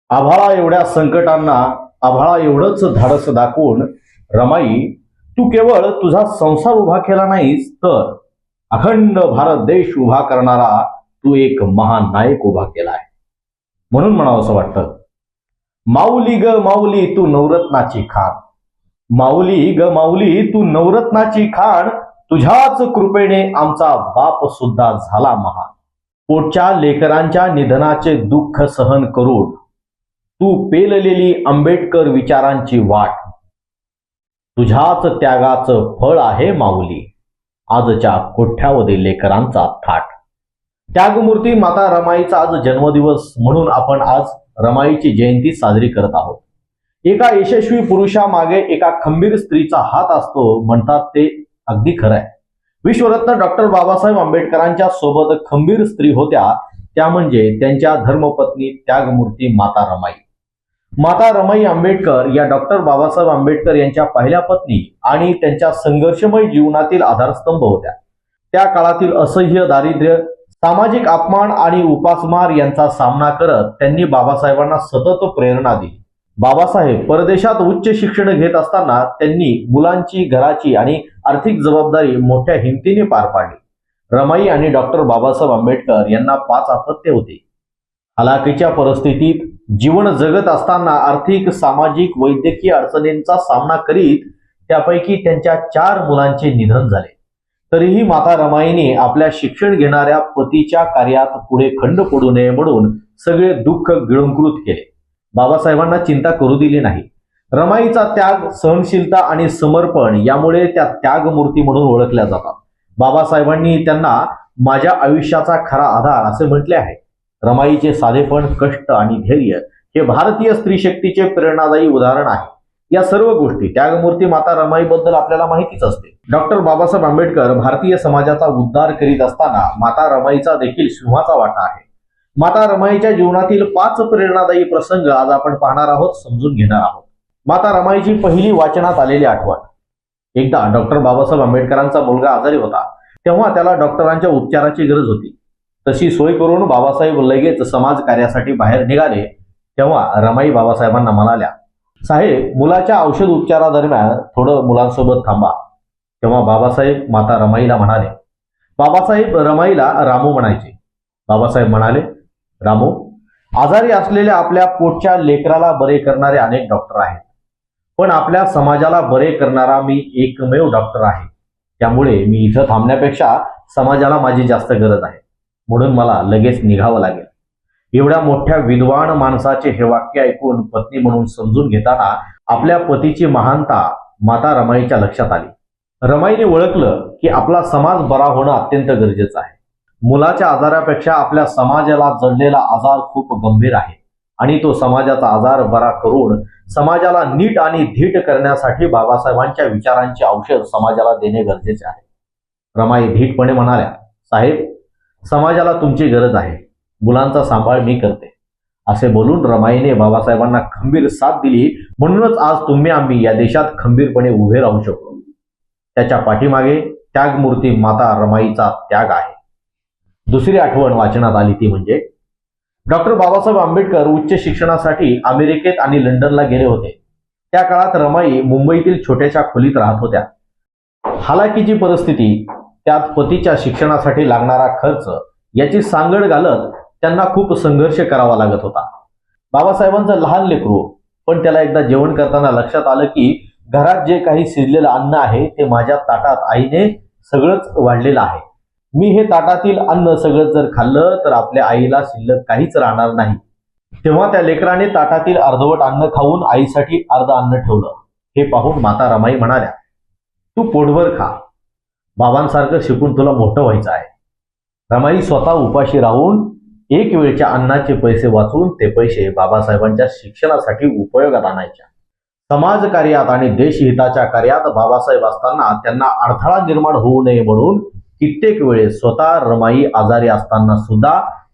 आभाळा एवढ्या संकटांना आभाळा एवढंच धाडस दाखवून रमाई, तू केवळ तुझा संसार उभा केला नाहीस, तर अखंड भारत देश उभा करणारा तू एक महान नायक उभा केला आहे. म्हणून म्हणावं असं वाटतं, माऊली ग माऊली तू नवरत्नाची खाण, माऊली ग माऊली तू नवरत्नाची खाण, तुझ्याच कृपेने आमचा बाप सुद्धा झाला महान. पोटच्या लेकरांच्या निधनाचे दुःख सहन करून तू पेललेली आंबेडकर विचारांची वाट, तुझ्याच त्यागाचं फळ आहे माऊली आजच्या कोठ्यावधी लेकरांचा थाट. त्यागमूर्ती माता रमाईचा आज जन्मदिवस म्हणून आपण आज रमाईची जयंती साजरी करत आहोत. एका यशस्वी पुरुषामागे एका खंबीर स्त्रीचा हात असतो म्हणतात ते अगदी खरं आहे. विश्वरत्न डॉक्टर बाबासाहेब आंबेडकरांच्या सोबत खंबीर स्त्री होत्या, त्या म्हणजे त्यांच्या धर्मपत्नी त्यागमूर्ती माता रमाई. माता रमाई आंबेडकर या डॉक्टर बाबासाहेब आंबेडकर यांच्या पहिल्या पत्नी आणि त्यांच्या संघर्षमय जीवनातील आधारस्तंभ होत्या. त्या काळातील असह्य दारिद्र्य, सामाजिक अपमान आणि उपासमार यांचा सामना करत त्यांनी बाबासाहेबांना सतत प्रेरणा दिली. बाबासाहेब परदेशात उच्च शिक्षण घेत असताना त्यांनी मुलांची, घराची आणि आर्थिक जबाबदारी मोठ्या हिमतीने पार पाडली. रमाई आणि डॉक्टर बाबासाहेब आंबेडकर यांना 5 अपत्ये होती. हलाखीच्या परिस्थितीत जीवन जगत असताना आर्थिक, सामाजिक, वैद्यकीय अडचणींचा सामना करीत त्यापैकी त्यांच्या 4 मुलांचे निधन झाले. तरीही माता रमाईने आपल्या शिक्षण घेणाऱ्या पतीच्या कार्यात पुढे खंड पडू नये म्हणून सगळे दुःख गिळंकृत केले. बाबासाहेबांना चिंता करू दिली नाही. रमाईचा त्याग, सहनशीलता आणि समर्पण यामुळे त्या त्यागमूर्ती म्हणून ओळखल्या जातात. बाबासाहेबांनी त्यांना माझ्या आयुष्याचा खरा आधार असे म्हटले आहे. रमाईचे साधेपण, कष्ट आणि धैर्य हे भारतीय स्त्री शक्तीचे प्रेरणादायी उदाहरण आहे. या सर्व गोष्टी त्यागमूर्ती माता रमाईबद्दल आपल्याला माहितीच असते. डॉक्टर बाबासाहेब आंबेडकर भारतीय समाजाचा उद्धार करीत असताना माता रमाईचा देखील सिंहाचा वाटा आहे. माता रमाईच्या जीवनातील 5 प्रेरणादायी प्रसंग आज आपण पाहणार आहोत, समजून घेणार आहोत. माता रमाईची पहिली वाचनात आलेली आठवण. एकदा डॉक्टर बाबासाहेब आंबेडकरांचा मुलगा आजारी होता. तेव्हा त्याला डॉक्टरांच्या उपचाराची गरज होती. तशी सोय करून बाबासाहेब लगेच समाज कार्यासाठी बाहेर निघाले. तेव्हा रमाई बाबासाहेबांना म्हणाल्या, साहेब, मुलाच्या औषध उपचारादरम्यान थोडं मुलांसोबत थांबा. तेव्हा बाबासाहेब माता रमाईला म्हणाले. बाबासाहेब रमाईला रामू म्हणायचे. बाबासाहेब म्हणाले, रामू, आजारी असलेल्या आपल्या पोटच्या लेकराला बरे करणारे अनेक डॉक्टर आहेत, पण आपल्या समाजाला बरे करणारा मी एकमेव डॉक्टर आहे. त्यामुळे मी इथं थांबण्यापेक्षा समाजाला माझी जास्त गरज आहे, म्हणून मला लगेच निघावं लागेल. एवढ्या मोठ्या विद्वान माणसाचे हे वाक्य ऐकून पत्नी म्हणून समजून घेताना आपल्या पतीची महानता माता रमाईच्या लक्षात आली. रमाईने ओळखलं की आपला समाज बरा होणं अत्यंत गरजेचं आहे. मुलाच्या आजारापेक्षा आपल्या समाजाला जडलेला आजार खूप गंभीर आहे आणि तो समाजाचा आजार बरा करून समाजाला नीट आणि धीट करण्यासाठी बाबासाहेबांच्या विचारांचे औषध समाजाला देणे गरजेचे आहे. रमाई धीटपणे म्हणाल्या, साहेब, समाजाला तुमची गरज आहे, मुलांचा सांभाळ मी करते. असे बोलून रमाईने बाबासाहेबांना खंबीर साथ दिली. म्हणूनच आज तुम्ही आम्ही या देशात खंबीरपणे उभे राहू शकतो. त्याच्या पाठीमागे त्यागमूर्ती माता रमाईचा त्याग आहे. दुसरी आठवण वाचनात आली ती म्हणजे डॉक्टर बाबासाहेब आंबेडकर उच्च शिक्षणासाठी अमेरिकेत आणि लंडनला गेले होते. त्या काळात रमाई मुंबईतील छोट्याशा खोलीत राहत होत्या. हालाकीची परिस्थिती, त्यात पतीच्या शिक्षणासाठी लागणारा खर्च याची सांगड घालत त्यांना खूप संघर्ष करावा लागत होता. बाबासाहेबांचं लहान लेकरू, पण त्याला एकदा जेवण करताना लक्षात आलं की घरात जे काही शिजलेलं अन्न आहे ते माझ्या ताटात आईने सगळंच वाढलेलं आहे. मी हे ताटातील अन्न सगळं जर खाल्लं तर आपल्या आईला शिल्लक काहीच राहणार नाही. तेव्हा त्या लेकराने ताटातील अर्धवट अन्न खाऊन आईसाठी अर्ध अन्न ठेवलं. हे पाहून माता रमाई म्हणाल्या, तू पोटभर खा, बाबांसारखं शिकून तुला मोठं व्हायचं आहे. रमाई स्वतः उपाशी राहून एक वेळच्या अन्नाचे पैसे वाचून ते पैसे बाबासाहेबांच्या शिक्षणासाठी उपयोगात आणायच्या. समाजकार्यात आणि देशहिताच्या कार्यात बाबासाहेब असताना त्यांना अडथळा निर्माण होऊ नये म्हणून कित्येक वेळेस स्वतः रमाई आजारी असताना सुद्धा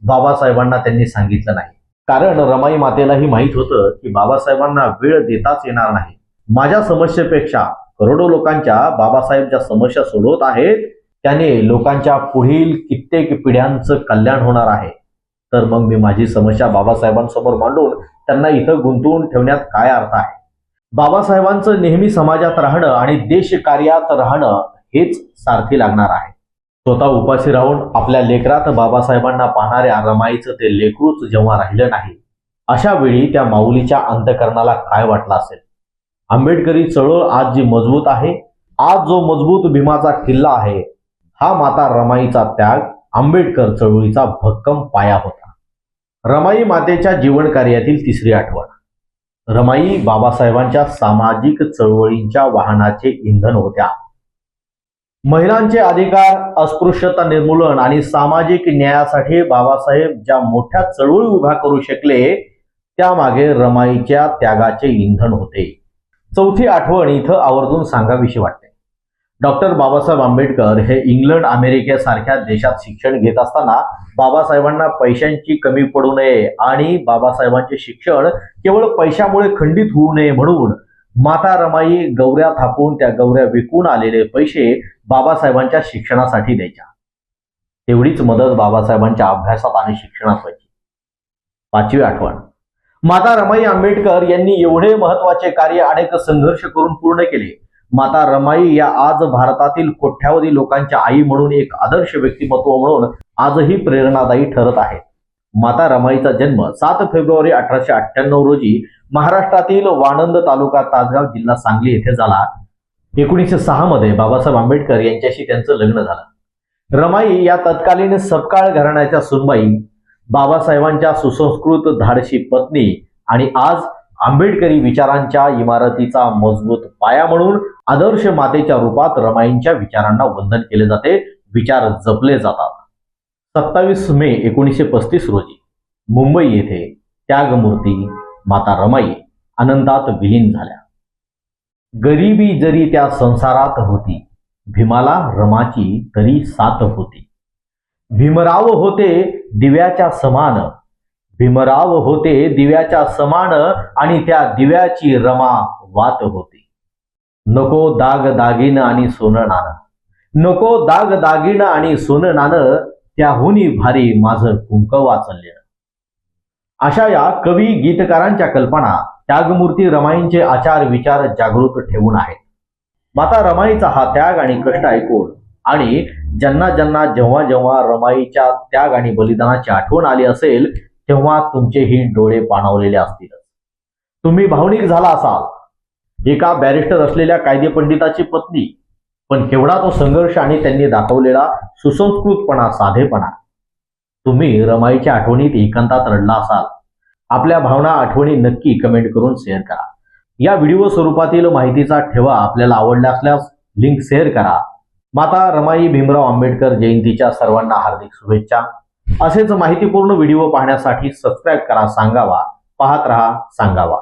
बाबासाहेबांना त्यांनी सांगितलं नाही. कारण रमाई मातेलाही माहित होतं की बाबासाहेबांना वेळ देताच येणार नाही. माझ्या समस्येपेक्षा करोडो लोकांच्या बाबासाहेब ज्या समस्या सोडवत आहेत त्याने लोकांच्या पुढील कित्येक पिढ्यांचं कल्याण होणार आहे. तर मग मी माझी समस्या बाबासाहेबांसमोर मांडून त्यांना इथं गुंतवून ठेवण्यात काय अर्थ आहे? बाबासाहेबांचं नेहमी समाजात राहणं आणि देशकार्यात राहणं हेच सारथी लागणार आहे. स्वतः उपाशी राहून आपल्या लेकरात बाबासाहेबांना पाहणाऱ्या रमाईचं ते लेकरूच जेव्हा राहिलं नाही, अशा वेळी त्या माऊलीच्या अंतःकरणाला काय वाटलं असेल? आंबेडकरी चळवळ आज जी मजबूत आहे, आज जो मजबूत भीमाचा किल्ला आहे, हा माता रमाईचा त्याग आंबेडकर चळवळीचा भक्कम पाया होता. रमाई मातेच्या जीवन कार्यातील तिसरी आठवण. रमाई बाबासाहेबांच्या सामाजिक चळवळींच्या वाहनाचे इंधन होत्या. महिलांचे अधिकार, अस्पृश्यता निर्मूलन आणि सामाजिक न्यायासाठी बाबासाहेब ज्या मोठ्या चळवळी उभ्या करू शकले, त्यामागे रमाईच्या त्यागाचे इंधन होते. चौथी आठवण इथं आवर्जून सांगावीशी वाटते. डॉक्टर बाबासाहेब आंबेडकर हे इंग्लंड, अमेरिकेसारख्या देशात शिक्षण घेत असताना बाबासाहेबांना पैशांची कमी पडू नये आणि बाबासाहेबांचे शिक्षण केवळ पैशामुळे खंडित होऊ नये म्हणून माता रमाई गवऱ्या थापून त्या गवऱ्या विकून आलेले पैसे बाबासाहेबांच्या शिक्षणासाठी द्यायच्या. तेवढीच मदत बाबासाहेबांच्या अभ्यासात आणि शिक्षणात व्हायची. पाचवी आठवण. माता रमाई आंबेडकर यांनी एवढे महत्वाचे कार्य अनेक संघर्ष करून पूर्ण केले. माता रमाई या आज भारतातील कोट्यावधी लोकांच्या आई म्हणून एक आदर्श व्यक्तिमत्व म्हणून आजही प्रेरणादायी ठरत आहे. माता रमाईचा जन्म 7 फेब्रुवारी 1898 रोजी महाराष्ट्रातील वाणंद तालुका तासगाव जिल्हा सांगली येथे झाला. 1906 मध्ये बाबासाहेब आंबेडकर यांच्याशी त्यांचं लग्न झालं. रमाई या तत्कालीन सपकाळ घराण्याच्या सुनबाई, बाबासाहेबांच्या सुसंस्कृत धाडशी पत्नी आणि आज आंबेडकरी विचारांच्या इमारतीचा मजबूत पाया म्हणून आदर्श मातेच्या रूपात रमाईंच्या विचारांना वंदन केले जाते, विचार जपले जातात. 27 मे 1935 रोजी मुंबई येथे त्यागमूर्ती माता रमाई अनंतात विलीन झाल्या. गरिबी जरी त्या संसारात होती, भीमाला रमाची तरी साथ होती. भीमराव होते दिव्याच्या समान, भीमराव होते दिव्याच्या समान आणि त्या दिव्याची रमा वात होती. नको दाग दागिनं आणि सोनं नाणं, नको दाग दागिनं आणि सोनं नाणं, त्याहुनी भारी माझं कुंकवाचं लेणं. अशा या कवी गीतकारांच्या कल्पना त्यागमूर्ती रमाईंचे आचार विचार जागृत ठेवून आहेत. माता रमाईचा हा त्याग आणि कष्ट ऐकून आणि ज्यांना ज्यांना जेव्हा जेव्हा रमाईच्या त्याग आणि बलिदानाची आठवण आली असेल, तेव्हा तुमचेही डोळे पाणावलेले असतील. तुम्ही भावनिक झाला असाल. एका बॅरिस्टर असलेल्या कायदेपंडिताची पत्नी, पण केवढा तो संघर्ष आणि त्यांनी दाखवलेला सुसंस्कृतपणा, साधेपणा. तुम्ही रमाईच्या आठवणीत एकांतात रडला असाल. आपल्या भावना, आठवणी नक्की कमेंट करून शेअर करा. या व्हिडिओ स्वरूपातील माहितीचा ठेवा आपल्याला आवडला असल्यास लिंक शेअर करा. माता रमाई भीमराव आंबेडकर जयंतीच्या सर्वांना हार्दिक शुभेच्छा. असेच माहितीपूर्ण व्हिडिओ पाहण्यासाठी सबस्क्राईब करा सांगावा. पाहत रहा सांगावा.